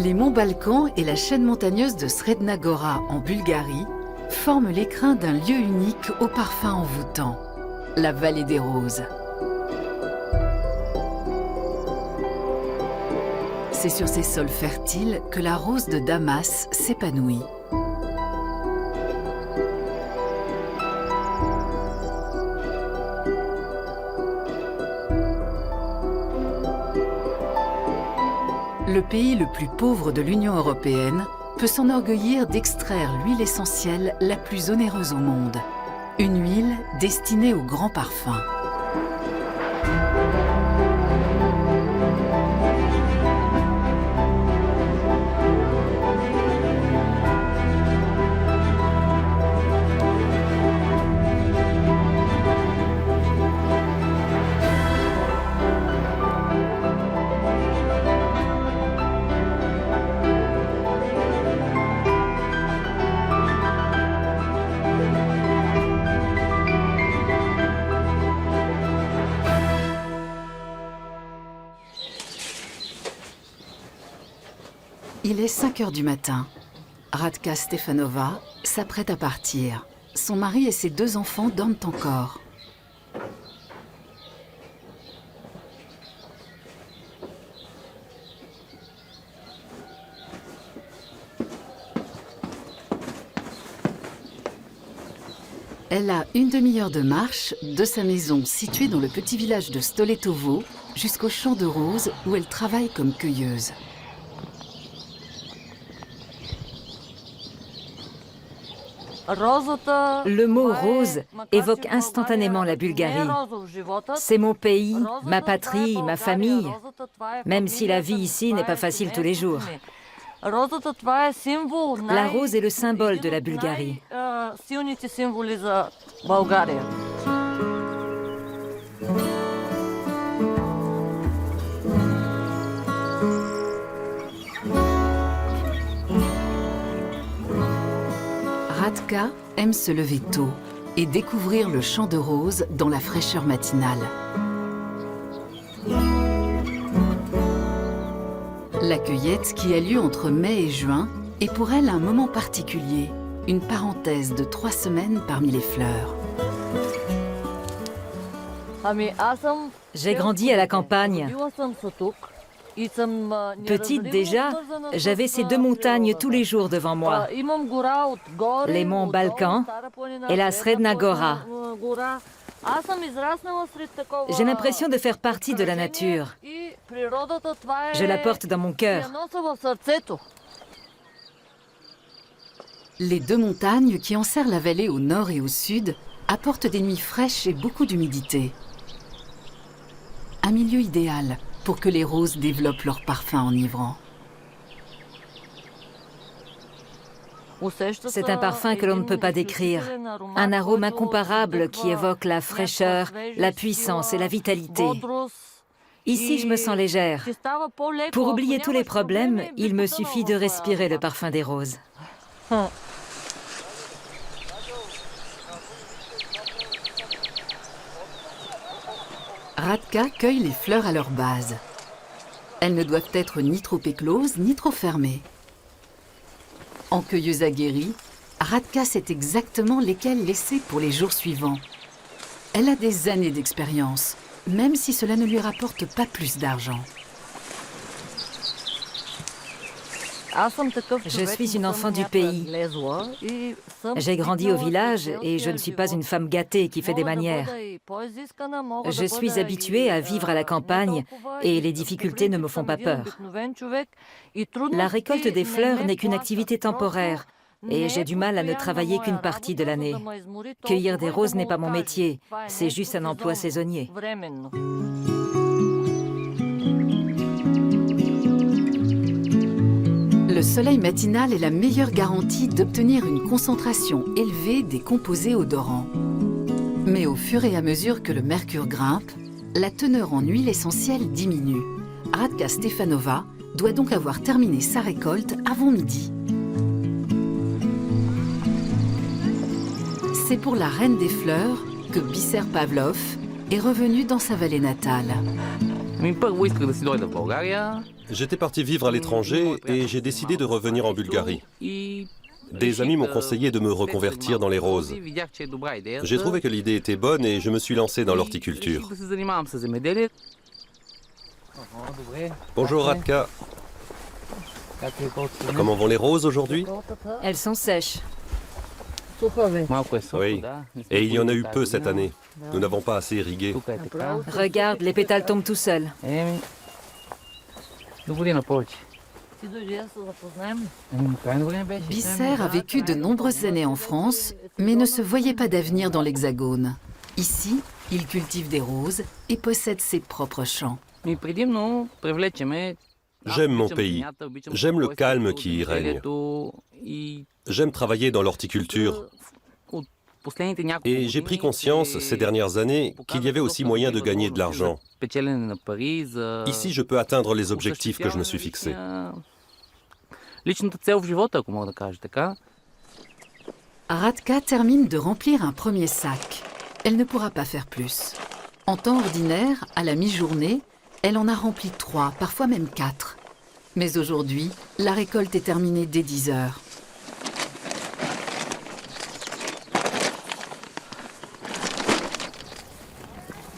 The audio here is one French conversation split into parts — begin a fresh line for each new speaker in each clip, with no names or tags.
Les monts Balkans et la chaîne montagneuse de Sredna Gora en Bulgarie forment l'écrin d'un lieu unique au parfum envoûtant, la vallée des roses. C'est sur ces sols fertiles que la rose de Damas s'épanouit. Le pays le plus pauvre de l'Union européenne peut s'enorgueillir d'extraire l'huile essentielle la plus onéreuse au monde. Une huile destinée aux grands parfums. Il est 5 heures du matin. Radka Stefanova s'apprête à partir. Son mari et ses 2 enfants dorment encore. Elle a une demi-heure de marche de sa maison située dans le petit village de Stoletovo jusqu'au champ de roses où elle travaille comme cueilleuse.
Le mot « rose » évoque instantanément la Bulgarie. C'est mon pays, ma patrie, ma famille, même si la vie ici n'est pas facile tous les jours. La rose est le symbole de la Bulgarie.
Radka aime se lever tôt et découvrir le champ de roses dans la fraîcheur matinale. La cueillette qui a lieu entre mai et juin est pour elle un moment particulier, une parenthèse de 3 semaines parmi les fleurs.
J'ai grandi à la campagne. Petite déjà, j'avais ces 2 montagnes tous les jours devant moi. Les monts Balkans et la Sredna Gora. J'ai l'impression de faire partie de la nature. Je la porte dans mon cœur.
Les 2 montagnes qui enserrent la vallée au nord et au sud apportent des nuits fraîches et beaucoup d'humidité. Un milieu idéal pour que les roses développent leur parfum enivrant.
C'est un parfum que l'on ne peut pas décrire. Un arôme incomparable qui évoque la fraîcheur, la puissance et la vitalité. Ici, je me sens légère. Pour oublier tous les problèmes, il me suffit de respirer le parfum des roses.
Radka cueille les fleurs à leur base. Elles ne doivent être ni trop écloses, ni trop fermées. En cueilleuse aguerrie, Radka sait exactement lesquelles laisser pour les jours suivants. Elle a des années d'expérience, même si cela ne lui rapporte pas plus d'argent.
Je suis une enfant du pays. J'ai grandi au village et je ne suis pas une femme gâtée qui fait des manières. Je suis habituée à vivre à la campagne et les difficultés ne me font pas peur. La récolte des fleurs n'est qu'une activité temporaire et j'ai du mal à ne travailler qu'une partie de l'année. Cueillir des roses n'est pas mon métier, c'est juste un emploi saisonnier.
Le soleil matinal est la meilleure garantie d'obtenir une concentration élevée des composés odorants. Mais au fur et à mesure que le mercure grimpe, la teneur en huile essentielle diminue. Radka Stefanova doit donc avoir terminé sa récolte avant midi. C'est pour la reine des fleurs que Bisser Pavlov est revenu dans sa vallée natale.
J'étais parti vivre à l'étranger et j'ai décidé de revenir en Bulgarie. Des amis m'ont conseillé de me reconvertir dans les roses. J'ai trouvé que l'idée était bonne et je me suis lancé dans l'horticulture. Bonjour Radka. Comment vont les roses aujourd'hui?
Elles sont sèches.
Oui, et il y en a eu peu cette année. Nous n'avons pas assez irrigué.
Regarde, les pétales tombent tout seuls.
Bisser a vécu de nombreuses années en France, mais ne se voyait pas d'avenir dans l'Hexagone. Ici, il cultive des roses et possède ses propres champs.
J'aime mon pays. J'aime le calme qui y règne. J'aime travailler dans l'horticulture. Et j'ai pris conscience ces dernières années qu'il y avait aussi moyen de gagner de l'argent. Ici, je peux atteindre les objectifs que je me suis fixés.
Radka termine de remplir un premier sac. Elle ne pourra pas faire plus. En temps ordinaire, à la mi-journée, elle en a rempli 3, parfois même 4. Mais aujourd'hui, la récolte est terminée dès 10 heures.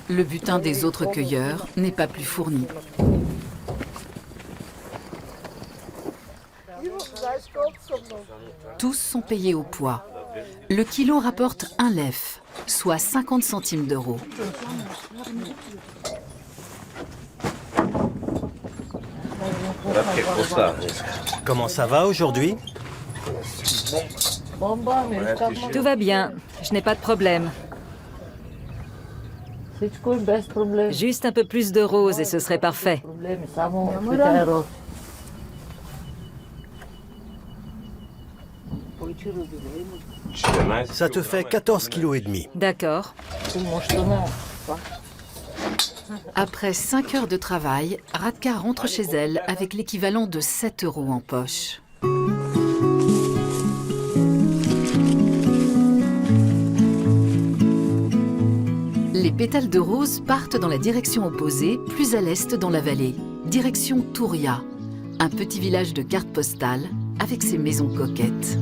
Le butin des autres cueilleurs n'est pas plus fourni. Tous sont payés au poids. Le kilo rapporte un lef, soit 50 centimes d'euros.
Comment ça va aujourd'hui?
Tout va bien, je n'ai pas de problème. Juste un peu plus de roses et ce serait parfait.
Ça te fait 14,5 kg.
D'accord.
Après 5 heures de travail, Radka rentre chez elle avec l'équivalent de 7 euros en poche. Les pétales de rose partent dans la direction opposée, plus à l'est dans la vallée, direction Touria, un petit village de carte postale avec ses maisons coquettes.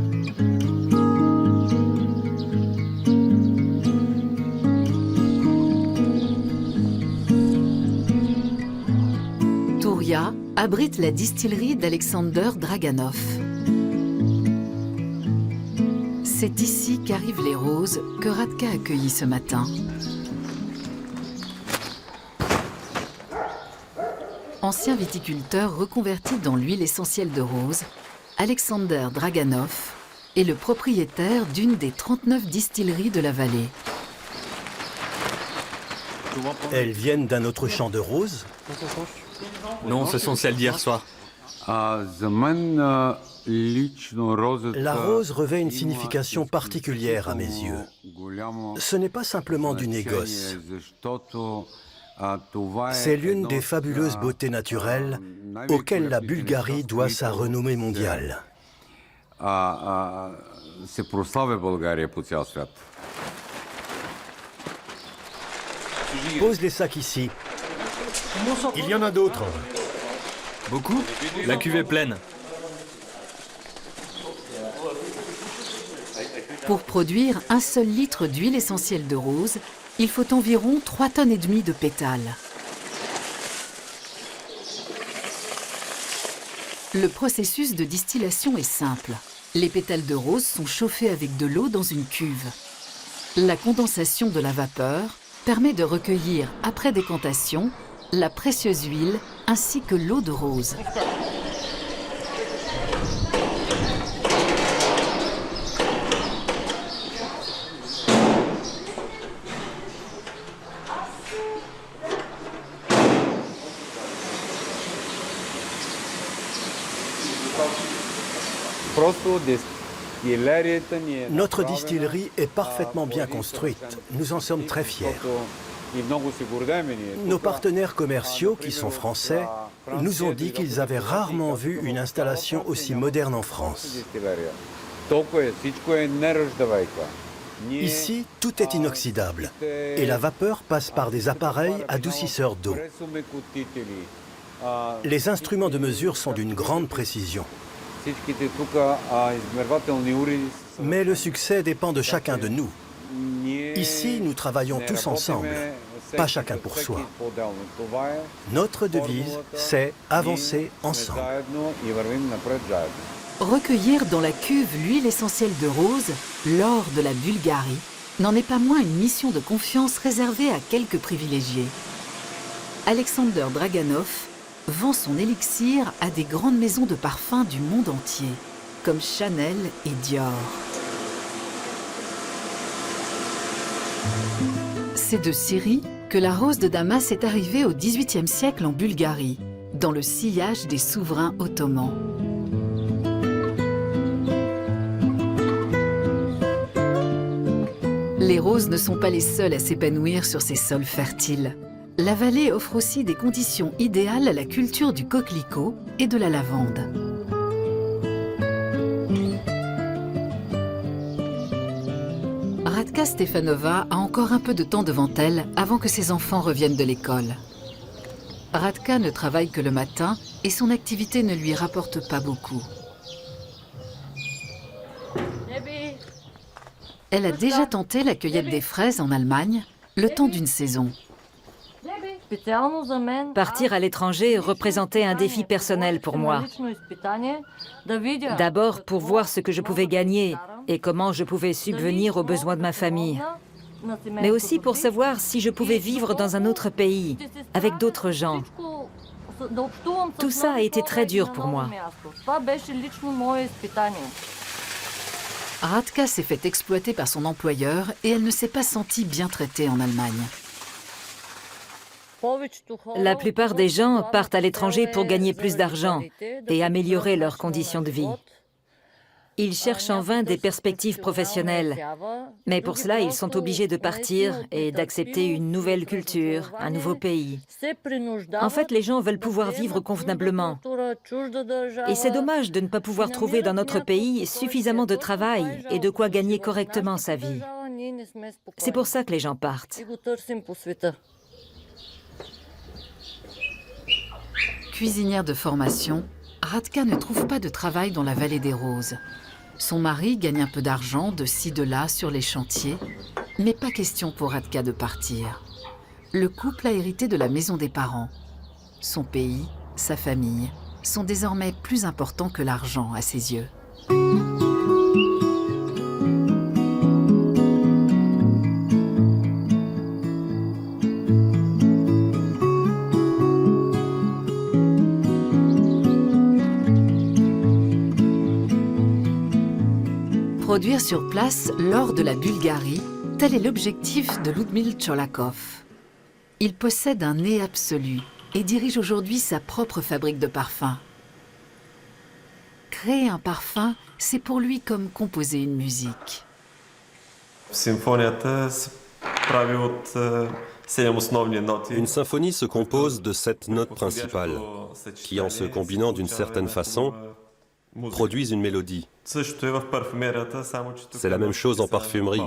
Touria abrite la distillerie d'Alexander Draganov. C'est ici qu'arrivent les roses que Radka a cueillies ce matin. Ancien viticulteur reconverti dans l'huile essentielle de rose, Alexander Draganov est le propriétaire d'une des 39 distilleries de la vallée.
Elles viennent d'un autre champ de roses?
Non, ce sont celles d'hier soir.
La rose revêt une signification particulière à mes yeux. Ce n'est pas simplement du négoce. C'est l'une des fabuleuses beautés naturelles auxquelles la Bulgarie doit sa renommée mondiale. Pose les sacs ici.
Il y en a d'autres.
Beaucoup? La cuve est pleine.
Pour produire un seul litre d'huile essentielle de rose, il faut environ 3,5 tonnes de pétales. Le processus de distillation est simple. Les pétales de rose sont chauffés avec de l'eau dans une cuve. La condensation de la vapeur permet de recueillir, après décantation, la précieuse huile ainsi que l'eau de rose.
Notre distillerie est parfaitement bien construite. Nous en sommes très fiers. Nos partenaires commerciaux, qui sont français, nous ont dit qu'ils avaient rarement vu une installation aussi moderne en France. Ici, tout est inoxydable et la vapeur passe par des appareils adoucisseurs d'eau. Les instruments de mesure sont d'une grande précision. Mais le succès dépend de chacun de nous. Ici, nous travaillons tous ensemble, pas chacun pour soi. Notre devise, c'est avancer ensemble.
Recueillir dans la cuve l'huile essentielle de rose, l'or de la Bulgarie, n'en est pas moins une mission de confiance réservée à quelques privilégiés. Alexander Draganov vend son élixir à des grandes maisons de parfums du monde entier, comme Chanel et Dior. C'est de Syrie que la rose de Damas est arrivée au XVIIIe siècle en Bulgarie, dans le sillage des souverains ottomans. Les roses ne sont pas les seules à s'épanouir sur ces sols fertiles. La vallée offre aussi des conditions idéales à la culture du coquelicot et de la lavande. Radka Stefanova a encore un peu de temps devant elle avant que ses enfants reviennent de l'école. Radka ne travaille que le matin et son activité ne lui rapporte pas beaucoup. Elle a déjà tenté la cueillette des fraises en Allemagne, le temps d'une saison.
Partir à l'étranger représentait un défi personnel pour moi. D'abord pour voir ce que je pouvais gagner et comment je pouvais subvenir aux besoins de ma famille. Mais aussi pour savoir si je pouvais vivre dans un autre pays, avec d'autres gens. Tout ça a été très dur pour moi.
Radka s'est fait exploiter par son employeur et elle ne s'est pas sentie bien traitée en Allemagne.
La plupart des gens partent à l'étranger pour gagner plus d'argent et améliorer leurs conditions de vie. Ils cherchent en vain des perspectives professionnelles, mais pour cela, ils sont obligés de partir et d'accepter une nouvelle culture, un nouveau pays. En fait, les gens veulent pouvoir vivre convenablement. Et c'est dommage de ne pas pouvoir trouver dans notre pays suffisamment de travail et de quoi gagner correctement sa vie. C'est pour ça que les gens partent.
Cuisinière de formation, Radka ne trouve pas de travail dans la vallée des Roses. Son mari gagne un peu d'argent de ci de là sur les chantiers, mais pas question pour Radka de partir. Le couple a hérité de la maison des parents. Son pays, sa famille, sont désormais plus importants que l'argent à ses yeux. Produire sur place l'or de la Bulgarie, tel est l'objectif de Ludmil Cholakov. Il possède un nez absolu et dirige aujourd'hui sa propre fabrique de parfums. Créer un parfum, c'est pour lui comme composer une musique.
Une symphonie se compose de 7 notes principales, qui en se combinant d'une certaine façon, produisent une mélodie. C'est la même chose en parfumerie,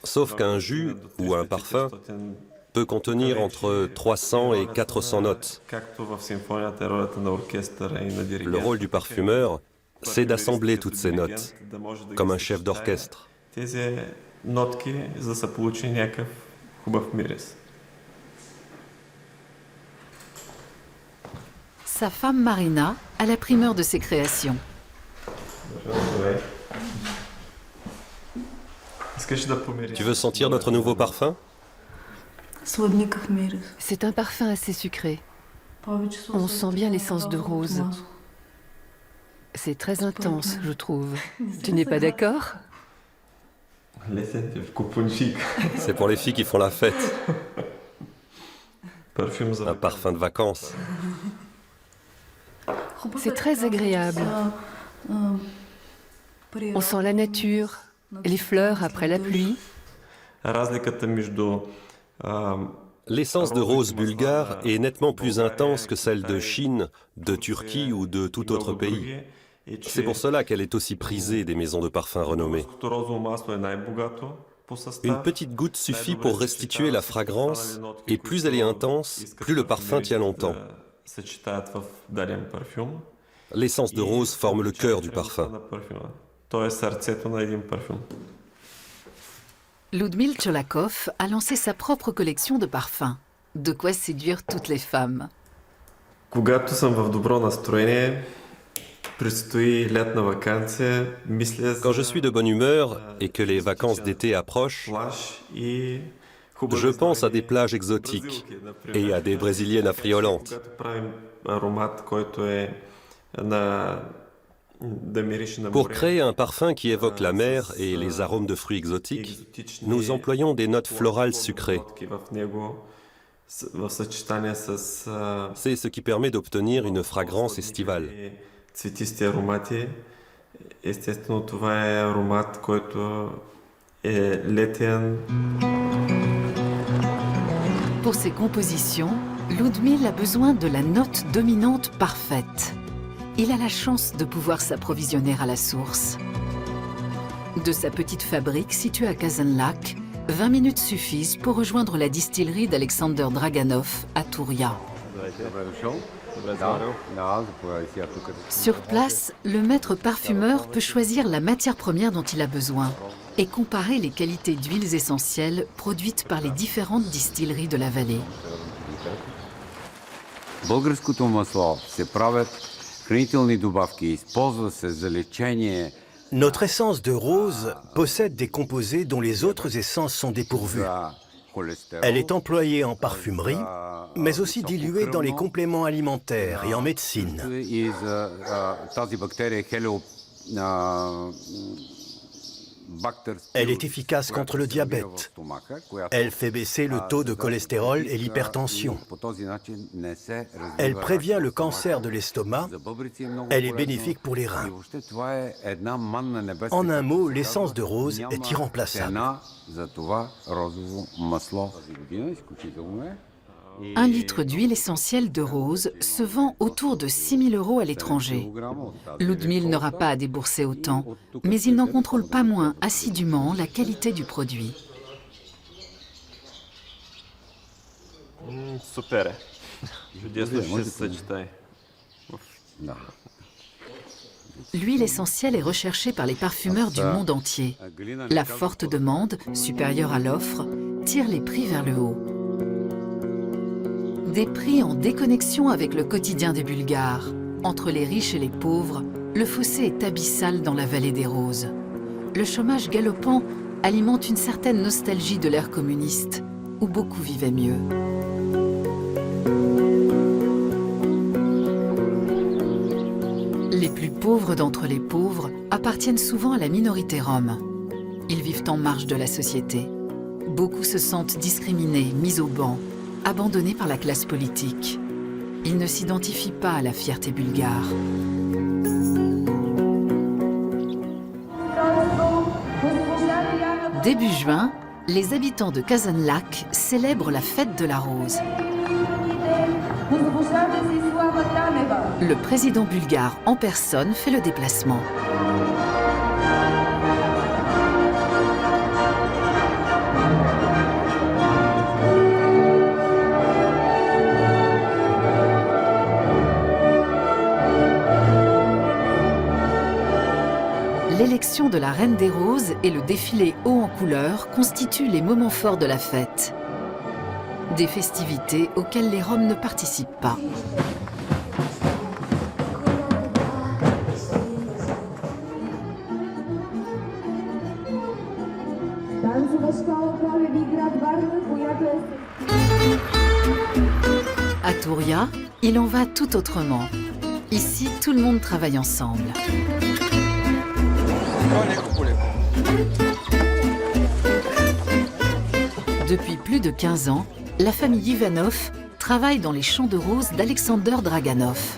sauf qu'un jus ou un parfum peut contenir entre 300 et 400 notes. Le rôle du parfumeur, c'est d'assembler toutes ces notes, comme un chef d'orchestre.
Sa femme Marina a la primeur de ses créations.
Tu veux sentir notre nouveau parfum?
C'est un parfum assez sucré. On sent bien l'essence de rose. C'est très intense, je trouve. Tu n'es pas d'accord?
C'est pour les filles qui font la fête. Un parfum de vacances.
C'est très agréable. On sent la nature, les fleurs après la pluie.
L'essence de rose bulgare est nettement plus intense que celle de Chine, de Turquie ou de tout autre pays. C'est pour cela qu'elle est aussi prisée des maisons de parfum renommées. Une petite goutte suffit pour restituer la fragrance, et plus elle est intense, plus le parfum tient longtemps. L'essence de rose forme le cœur du parfum.
Ludmil Cholakov a lancé sa propre collection de parfums. De quoi séduire toutes les femmes.
Когато съм в добро настроение, предстои лятна ваканция, мисля за
Quand je suis de bonne humeur et que les vacances d'été approchent,
плаж и
je pense à des plages exotiques et à des brésiliennes affriolantes.
Когато правим аромат, който е на да мирише на
Pour
море,
créer un parfum qui évoque la mer et les arômes de fruits exotiques,
екзотични
nous employons des notes florales sucrées.
нотки в него, в съчетание с
C'est ce qui permet d'obtenir une fragrance estivale.
цветисти аромати. Естествено, това е аромат, който е летен.
Pour ses compositions, Ludmil a besoin de la note dominante parfaite. Il a la chance de pouvoir s'approvisionner à la source. De sa petite fabrique située à Kazanlak, 20 minutes suffisent pour rejoindre la distillerie d'Alexander Draganov à Touria. Sur place, le maître parfumeur peut choisir la matière première dont il a besoin et comparer les qualités d'huiles essentielles produites par les différentes distilleries de la vallée.
Българското масло се правят хранителни добавки, използва се за лечение.
Notre essence de rose possède des composés dont les autres essences sont dépourvues. Elle est employée en parfumerie, mais aussi diluée dans les compléments alimentaires et en médecine.
И за тази бактерия
Elle est efficace contre le diabète. Elle fait baisser le taux de cholestérol et l'hypertension. Elle prévient le cancer de l'estomac. Elle est bénéfique pour les reins. En un mot, l'essence de rose est irremplaçable.
1 litre d'huile essentielle de rose se vend autour de 6 000 € à l'étranger. Ludmil n'aura pas à débourser autant, mais il n'en contrôle pas moins assidûment la qualité du produit.
Супер е. Чудесно ще се съчетае.
L'huile essentielle est recherchée par les parfumeurs du monde entier. La forte demande, supérieure à l'offre, tire les prix vers le haut. Des prix en déconnexion avec le quotidien des Bulgares. Entre les riches et les pauvres, le fossé est abyssal dans la vallée des Roses. Le chômage galopant alimente une certaine nostalgie de l'ère communiste, où beaucoup vivaient mieux. Les plus pauvres d'entre les pauvres appartiennent souvent à la minorité rome. Ils vivent en marge de la société. Beaucoup se sentent discriminés, mis au banc, abandonnés par la classe politique. Ils ne s'identifient pas à la fierté bulgare. Début juin, les habitants de Kazanlak célèbrent la fête de la rose. Le président bulgare en personne fait le déplacement. L'élection de la Reine des Roses et le défilé haut en couleurs constituent les moments forts de la fête. Des festivités auxquelles les Roms ne participent pas. À Touria, il en va tout autrement. Ici, tout le monde travaille ensemble. Depuis plus de 15 ans, la famille Ivanov travaille dans les champs de roses d'Alexander Draganov.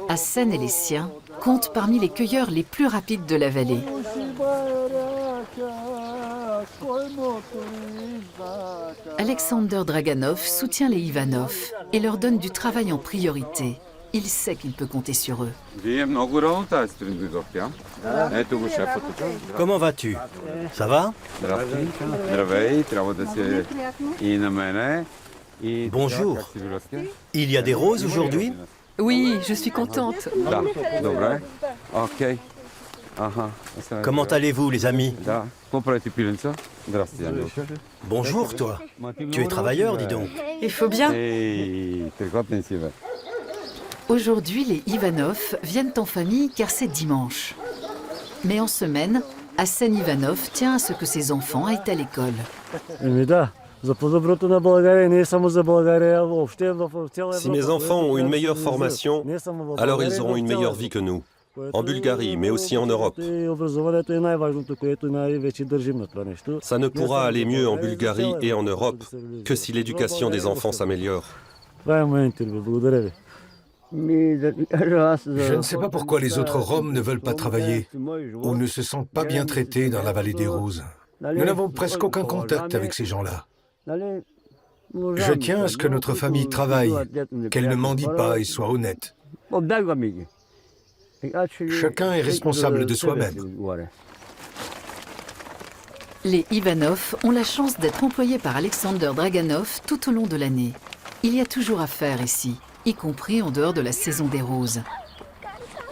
Hassen et les siens comptent parmi les cueilleurs les plus rapides de la vallée. Alexander Draganov soutient les Ivanov et leur donne du travail en priorité. Il sait qu'il peut compter sur eux.
Comment vas-tu? Ça va? Bonjour. Il y a des roses aujourd'hui?
Oui, je suis contente.
Comment allez-vous, les amis? Bonjour, toi. Tu es travailleur, dis donc.
Il faut bien.
Aujourd'hui, les Ivanov viennent en famille car c'est dimanche. Mais en semaine, Asen Ivanov tient à ce que ses enfants aillent à l'école.
Si mes enfants ont une meilleure formation, alors ils auront une meilleure vie que nous. En Bulgarie, mais aussi en Europe. Ça ne pourra aller mieux en Bulgarie et en Europe que si l'éducation des enfants s'améliore.
Je ne sais pas pourquoi les autres Roms ne veulent pas travailler ou ne se sentent pas bien traités dans la vallée des Roses. Nous n'avons presque aucun contact avec ces gens-là. Je tiens à ce que notre famille travaille, qu'elle ne mendie pas et soit honnête. Chacun est responsable de soi-même.
Les Ivanov ont la chance d'être employés par Alexander Draganov tout au long de l'année. Il y a toujours à faire ici, y compris en dehors de la saison des roses.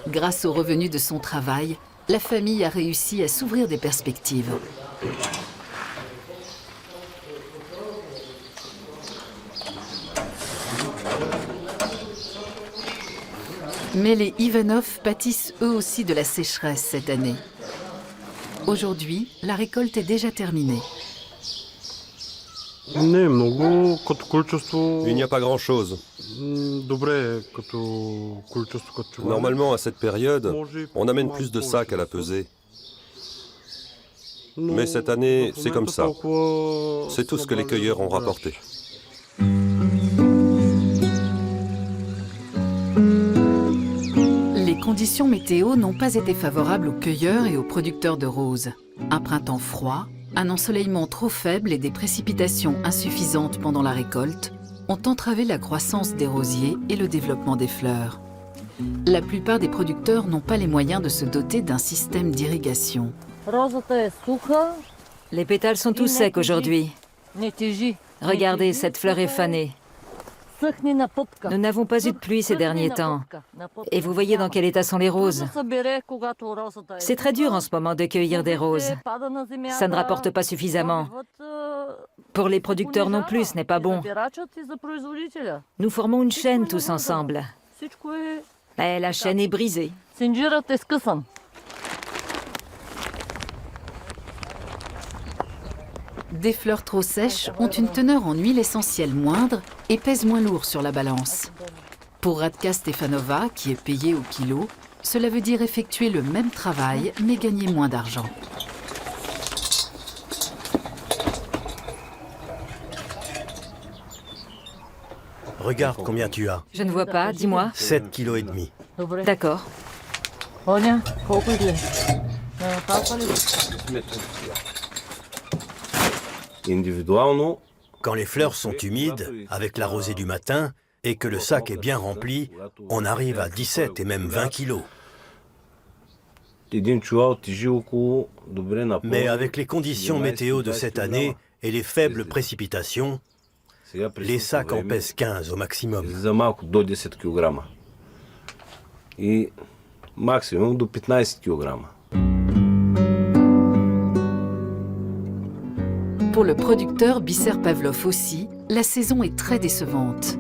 Grâce aux revenus de son travail, la famille a réussi à s'ouvrir des perspectives. Mais les Ivanov pâtissent eux aussi de la sécheresse cette année. Aujourd'hui, la récolte est déjà terminée.
Il n'y a pas grand-chose. Normalement, à cette période, on amène plus de sacs à la pesée. Mais cette année, c'est comme ça. C'est tout ce que les cueilleurs ont rapporté.
Les conditions météo n'ont pas été favorables aux cueilleurs et aux producteurs de roses. Un printemps froid, un ensoleillement trop faible et des précipitations insuffisantes pendant la récolte ont entravé la croissance des rosiers et le développement des fleurs. La plupart des producteurs n'ont pas les moyens de se doter d'un système d'irrigation.
Les pétales sont tous secs aujourd'hui. Regardez, cette fleur est fanée. Nous n'avons pas eu de pluie ces derniers temps. Et vous voyez dans quel état sont les roses. C'est très dur en ce moment de cueillir des roses. Ça ne rapporte pas suffisamment. Pour les producteurs non plus, ce n'est pas bon. Nous formons une chaîne tous ensemble. Et la chaîne est brisée.
Des fleurs trop sèches ont une teneur en huile essentielle moindre et pèsent moins lourd sur la balance. Pour Radka Stefanova, qui est payée au kilo, cela veut dire effectuer le même travail mais gagner moins d'argent.
Regarde combien tu as.
Je ne vois pas, dis-moi.
7,5 kg.
D'accord.
Quand les fleurs sont humides, avec la rosée du matin, et que le sac est bien rempli, on arrive à 17 et même 20 kilos. Mais avec les conditions météo de cette année et les faibles précipitations, les sacs en pèsent 15 au maximum.
Pour le producteur Bisser Pavlov aussi, la saison est très décevante.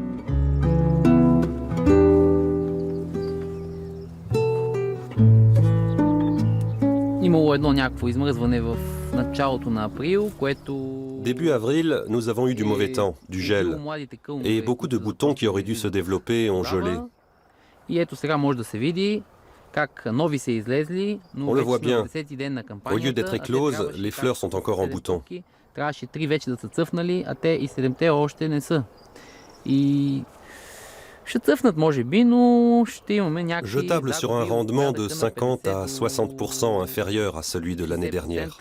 Début avril, nous avons eu du mauvais temps, du gel, et beaucoup de boutons qui auraient dû se développer ont gelé. On le voit bien, au lieu d'être écloses, les fleurs sont encore en bouton. Je table sur un rendement de 50 à 60% inférieur à celui de l'année dernière.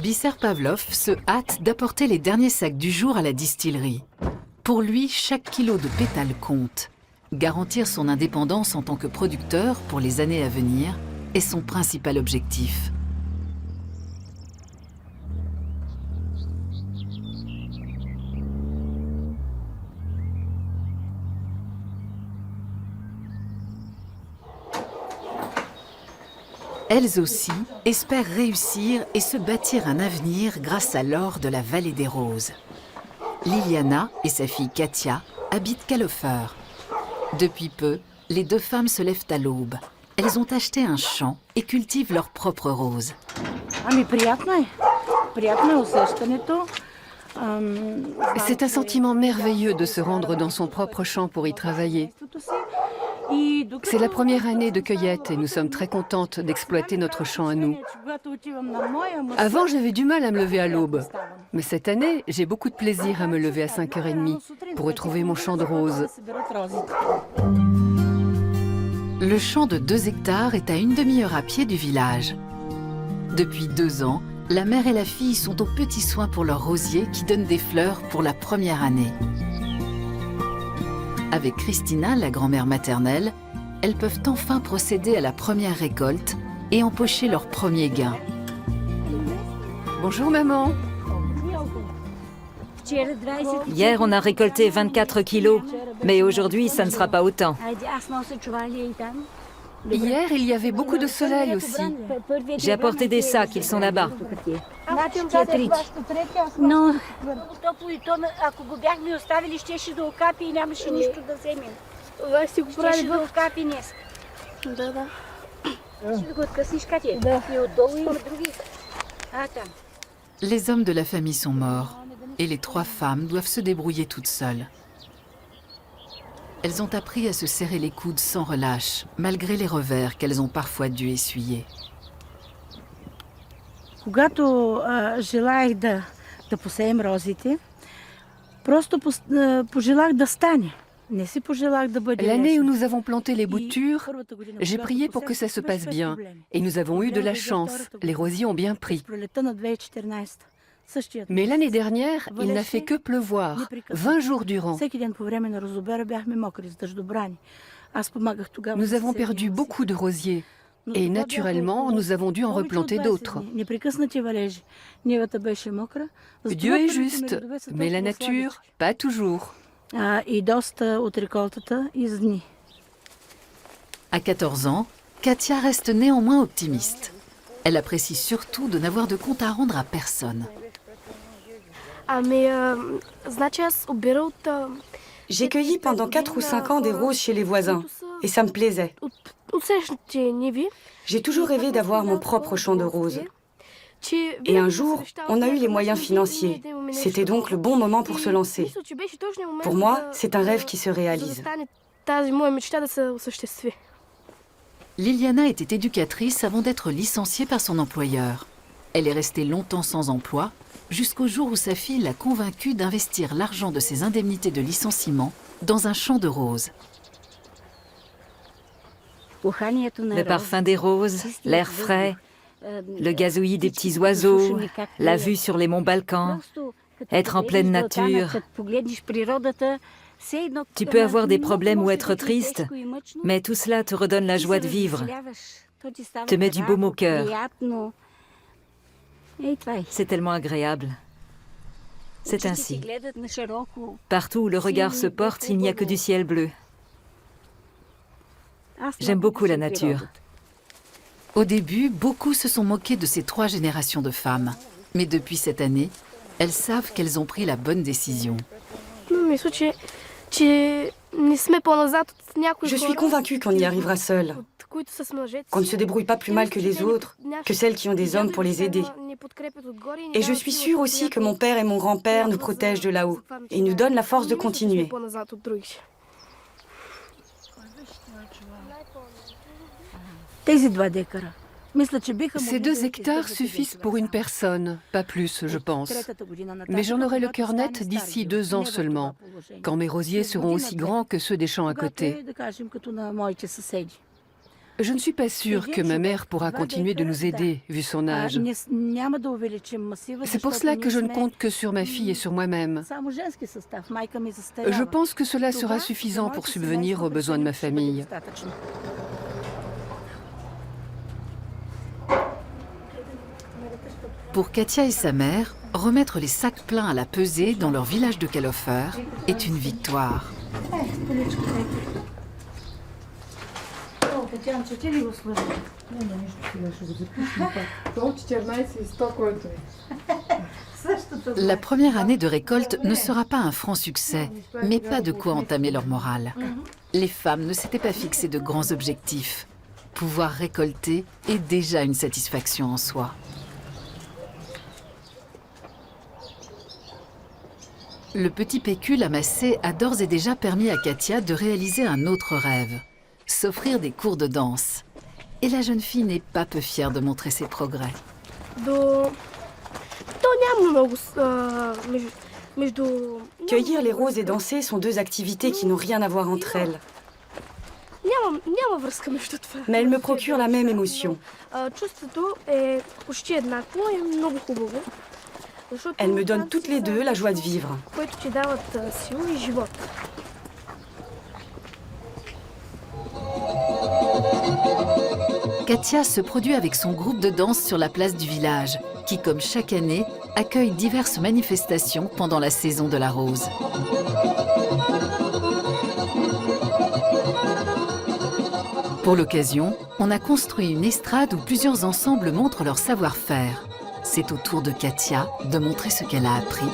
Bisser Pavlov se hâte d'apporter les derniers sacs du jour à la distillerie. Pour lui, chaque kilo de pétales compte. Garantir son indépendance en tant que producteur pour les années à venir est son principal objectif. Elles aussi espèrent réussir et se bâtir un avenir grâce à l'or de la vallée des Roses. Liliana et sa fille Katia habitent Kalofer. Depuis peu, les deux femmes se lèvent à l'aube. Elles ont acheté un champ et cultivent leurs propres roses.
C'est un sentiment merveilleux de se rendre dans son propre champ pour y travailler. C'est la première année de cueillette et nous sommes très contentes d'exploiter notre champ à nous. Avant, j'avais du mal à me lever à l'aube. Mais cette année, j'ai beaucoup de plaisir à me lever à 5h30 pour retrouver mon champ de roses.
Le champ de 2 hectares est à une demi-heure à pied du village. Depuis 2 ans, la mère et la fille sont aux petits soins pour leur rosier qui donne des fleurs pour la première année. Avec Christina, la grand-mère maternelle, elles peuvent enfin procéder à la première récolte et empocher leur premier gain.
Bonjour maman.
Hier, on a récolté 24 kilos, mais aujourd'hui, ça ne sera pas autant.
Hier, il y avait beaucoup de soleil aussi.
J'ai apporté des sacs, ils sont là-bas.
Les hommes de la famille sont morts et les 3 femmes doivent se débrouiller toutes seules. Elles ont appris à se serrer les coudes sans relâche, malgré les revers qu'elles ont parfois dû essuyer.
L'année où nous avons planté les boutures, j'ai prié pour que ça se passe bien. Et nous avons eu de la chance. Les rosiers ont bien pris. Mais l'année dernière, il n'a fait que pleuvoir, 20 jours durant. Nous avons perdu beaucoup de rosiers. Et naturellement, nous avons dû en replanter d'autres. Dieu est juste, mais la nature, pas toujours.
À 14 ans, Katia reste néanmoins optimiste. Elle apprécie surtout de n'avoir de compte à rendre à personne.
J'ai cueilli pendant 4 ou 5 ans des roses chez les voisins, et ça me plaisait. J'ai toujours rêvé d'avoir mon propre champ de roses. Et un jour, on a eu les moyens financiers. C'était donc le bon moment pour se lancer. Pour moi, c'est un rêve qui se réalise.
Liliana était éducatrice avant d'être licenciée par son employeur. Elle est restée longtemps sans emploi, jusqu'au jour où sa fille l'a convaincue d'investir l'argent de ses indemnités de licenciement dans un champ de roses.
Le parfum des roses, l'air frais, le gazouillis des petits oiseaux, la vue sur les monts Balkans, être en pleine nature. Tu peux avoir des problèmes ou être triste, mais tout cela te redonne la joie de vivre, te met du baume au cœur. C'est tellement agréable. C'est ainsi. Partout où le regard se porte, il n'y a que du ciel bleu. J'aime beaucoup la nature.
Au début, beaucoup se sont moqués de ces 3 générations de femmes. Mais depuis cette année, elles savent qu'elles ont pris la bonne décision.
Je suis convaincue qu'on y arrivera seul, qu'on ne se débrouille pas plus mal que les autres, que celles qui ont des hommes pour les aider. Et je suis sûre aussi que mon père et mon grand-père nous protègent de là-haut et nous donnent la force de continuer.
Ces 2 hectares suffisent pour une personne, pas plus, je pense. Mais j'en aurai le cœur net d'ici 2 ans seulement, quand mes rosiers seront aussi grands que ceux des champs à côté. Je ne suis pas sûre que ma mère pourra continuer de nous aider, vu son âge. C'est pour cela que je ne compte que sur ma fille et sur moi-même. Je pense que cela sera suffisant pour subvenir aux besoins de ma famille.
Pour Katia et sa mère, remettre les sacs pleins à la pesée dans leur village de Kalofer est une victoire. La première année de récolte ne sera pas un franc succès, mais pas de quoi entamer leur morale. Les femmes ne s'étaient pas fixées de grands objectifs. Pouvoir récolter est déjà une satisfaction en soi. Le petit pécule amassé a d'ores et déjà permis à Katia de réaliser un autre rêve, s'offrir des cours de danse. Et la jeune fille n'est pas peu fière de montrer ses progrès.
Cueillir les roses et danser sont deux activités qui n'ont rien à voir entre elles. Mais elles me procurent la même émotion. Elles me donnent toutes les deux la joie de vivre.
Katia se produit avec son groupe de danse sur la place du village, qui, comme chaque année, accueille diverses manifestations pendant la saison de la rose. Pour l'occasion, on a construit une estrade où plusieurs ensembles montrent leur savoir-faire. C'est au tour de Katia de montrer ce qu'elle a appris.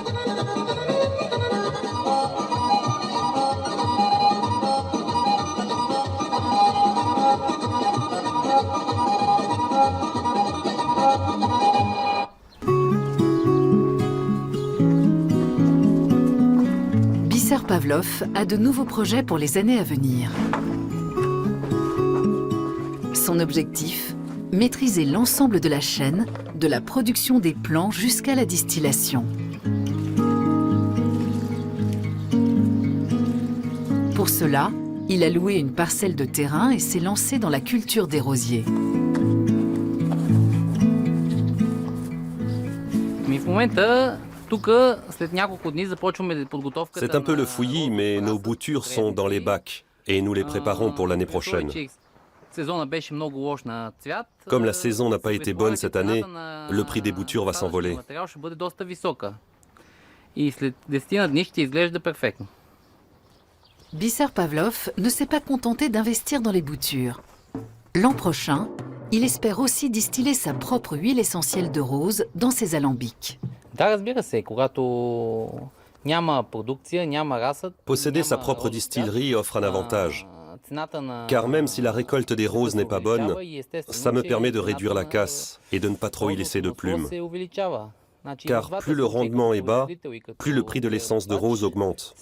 Bisser Pavlov a de nouveaux projets pour les années à venir. Son objectif, maîtriser l'ensemble de la chaîne, de la production des plants jusqu'à la distillation. Pour cela, il a loué une parcelle de terrain et s'est lancé dans la culture des rosiers.
C'est un peu le fouillis, mais nos boutures sont dans les bacs et nous les préparons pour l'année prochaine. Comme la saison n'a pas été bonne cette année, le prix des boutures va s'envoler.
Bisser Pavlov ne s'est pas contenté d'investir dans les boutures. L'an prochain, il espère aussi distiller sa propre huile essentielle de rose dans ses alambics.
Posséder sa propre distillerie offre un avantage. Car même si la récolte des roses n'est pas bonne, ça me permet de réduire la casse et de ne pas trop y laisser de plumes. Car plus le rendement est bas, plus le prix de l'essence de rose augmente.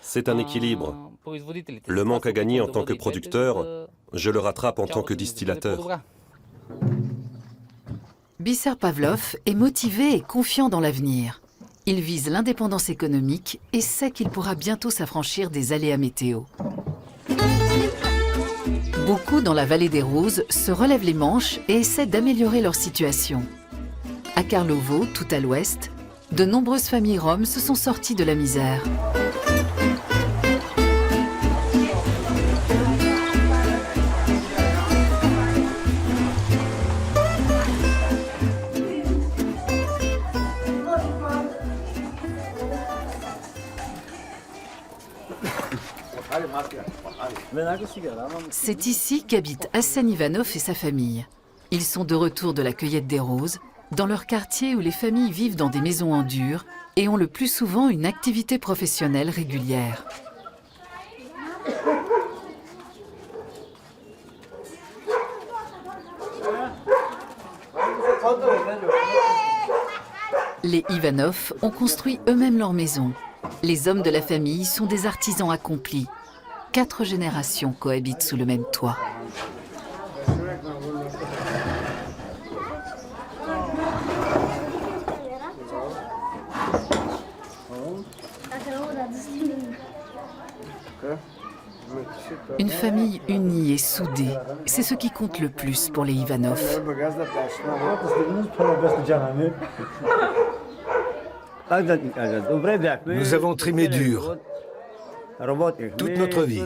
C'est un équilibre. Le manque à gagner en tant que producteur, je le rattrape en tant que distillateur.
Bisser Pavlov est motivé et confiant dans l'avenir. Il vise l'indépendance économique et sait qu'il pourra bientôt s'affranchir des aléas météo. Beaucoup dans la vallée des Roses se relèvent les manches et essaient d'améliorer leur situation. À Karlovo, tout à l'ouest, de nombreuses familles roms se sont sorties de la misère. C'est ici qu'habitent Hassan Ivanov et sa famille. Ils sont de retour de la cueillette des roses, dans leur quartier où les familles vivent dans des maisons en dur et ont le plus souvent une activité professionnelle régulière. Les Ivanov ont construit eux-mêmes leur maison. Les hommes de la famille sont des artisans accomplis. 4 générations cohabitent sous le même toit. Une famille unie et soudée, c'est ce qui compte le plus pour les Ivanov.
Nous avons trimé dur toute notre vie.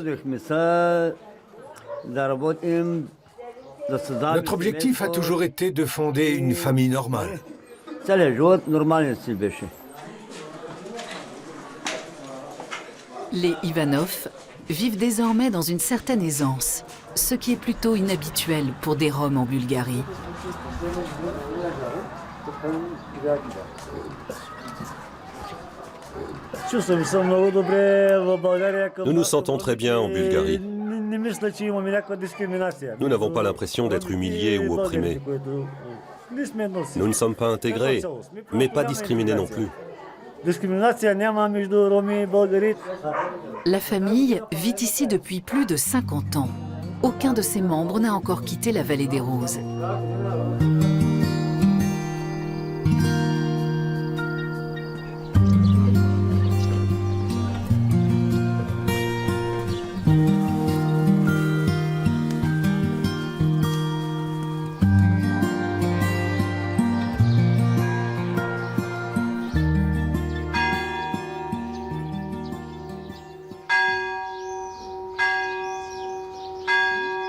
Notre objectif a toujours été de fonder une famille normale.
Les Ivanov vivent désormais dans une certaine aisance, ce qui est plutôt inhabituel pour des Roms en Bulgarie.
Nous nous sentons très bien en Bulgarie. Nous n'avons pas l'impression d'être humiliés ou opprimés. Nous ne sommes pas intégrés, mais pas discriminés non plus.
La famille vit ici depuis plus de 50 ans. Aucun de ses membres n'a encore quitté la vallée des Roses.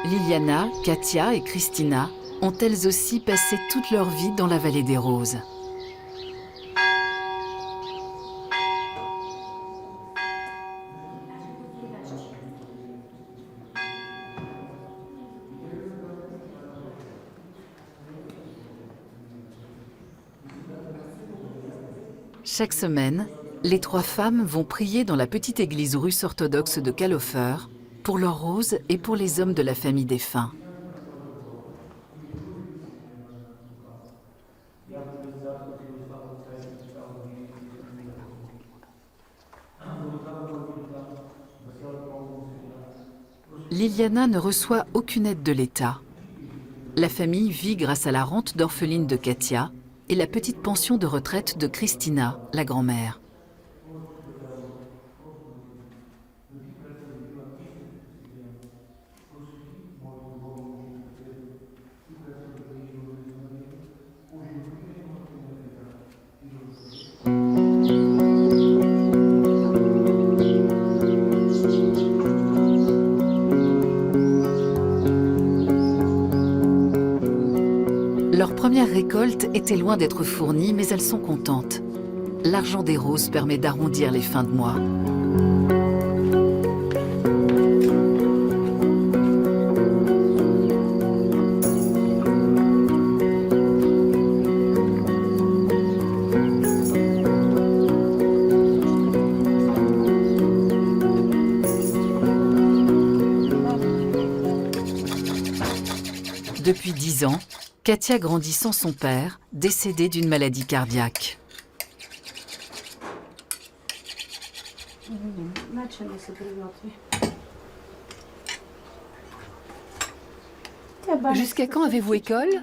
Liliana, Katia et Kristina ont elles aussi passé toute leur vie dans la vallée des Roses. Chaque semaine, les trois femmes vont prier dans la petite église russe orthodoxe de Kalofer pour leurs roses et pour les hommes de la famille défunt. Liliana ne reçoit aucune aide de l'État. La famille vit grâce à la rente d'orpheline de Katia et la petite pension de retraite de Kristina, la grand-mère. Leur première récolte était loin d'être fournie, mais elles sont contentes. L'argent des roses permet d'arrondir les fins de mois. Depuis 10 ans, Katia grandit sans son père, décédé d'une maladie cardiaque.
Jusqu'à quand avez-vous école?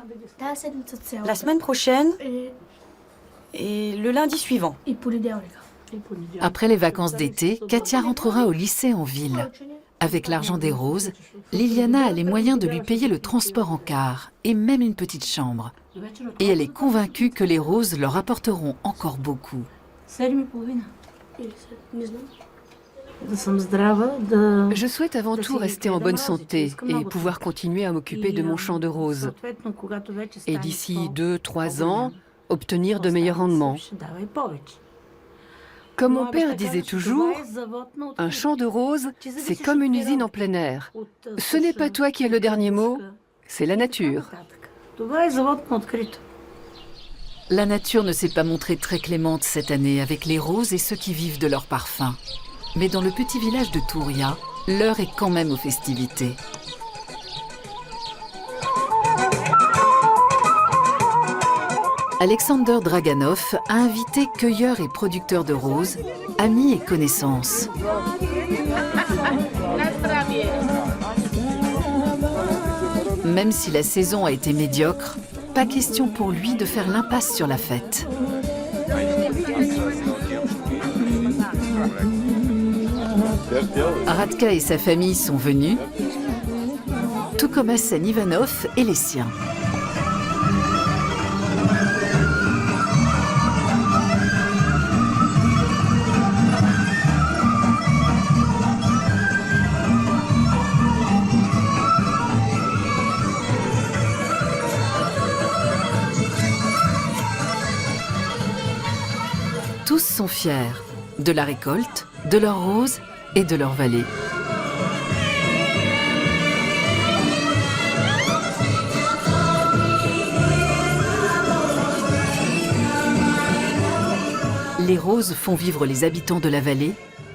La semaine prochaine et le lundi suivant.
Après les vacances d'été, Katia rentrera au lycée en ville. Avec l'argent des roses, Liliana a les moyens de lui payer le transport en car et même une petite chambre. Et elle est convaincue que les roses leur apporteront encore beaucoup.
Je souhaite avant tout rester en bonne santé et pouvoir continuer à m'occuper de mon champ de roses. Et d'ici 2-3 ans, obtenir de meilleurs rendements. Comme mon père disait toujours, un champ de roses, c'est comme une usine en plein air. Ce n'est pas toi qui as le dernier mot, c'est la nature.
La nature ne s'est pas montrée très clémente cette année avec les roses et ceux qui vivent de leur parfum. Mais dans le petit village de Touria, l'heure est quand même aux festivités. Alexander Draganov a invité cueilleurs et producteurs de roses, amis et connaissances. Même si la saison a été médiocre, pas question pour lui de faire l'impasse sur la fête. Radka et sa famille sont venus, tout comme Hassan Ivanov et les siens. Tous sont fiers de la récolte, de leurs roses et de leur vallée. Les roses font vivre les habitants de la vallée,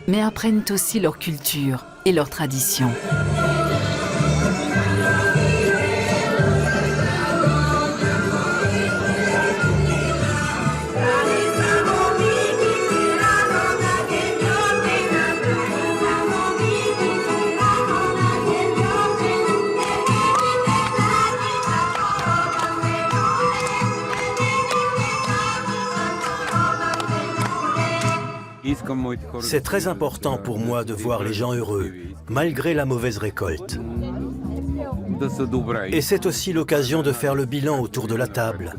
mais apprennent aussi leur culture et leurs traditions.
C'est très important pour moi de voir les gens heureux, malgré la mauvaise récolte. Et c'est aussi l'occasion de faire le bilan autour de la table,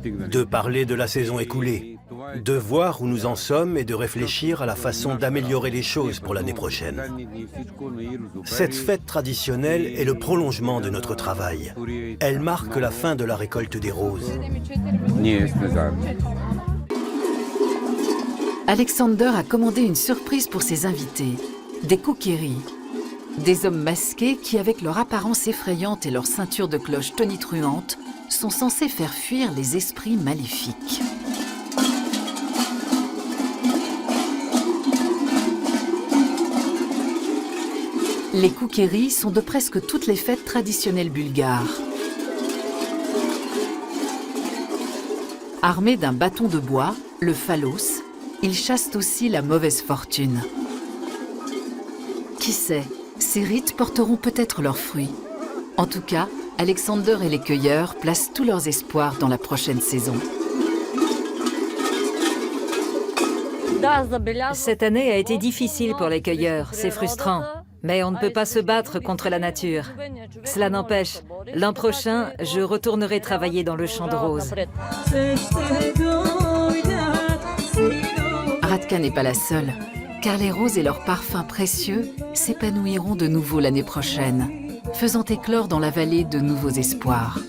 de parler de la saison écoulée, de voir où nous en sommes et de réfléchir à la façon d'améliorer les choses pour l'année prochaine. Cette fête traditionnelle est le prolongement de notre travail. Elle marque la fin de la récolte des roses.
Alexander a commandé une surprise pour ses invités, des koukéris, des hommes masqués qui, avec leur apparence effrayante et leur ceinture de cloches tonitruantes, sont censés faire fuir les esprits maléfiques. Les koukéris sont de presque toutes les fêtes traditionnelles bulgares. Armés d'un bâton de bois, le phallos, ils chassent aussi la mauvaise fortune. Qui sait, ces rites porteront peut-être leurs fruits. En tout cas, Alexander et les cueilleurs placent tous leurs espoirs dans la prochaine saison.
Cette année a été difficile pour les cueilleurs, c'est frustrant. Mais on ne peut pas se battre contre la nature. Cela n'empêche, l'an prochain, je retournerai travailler dans le champ de roses.
Radka n'est pas la seule, car les roses et leurs parfums précieux s'épanouiront de nouveau l'année prochaine, faisant éclore dans la vallée de nouveaux espoirs.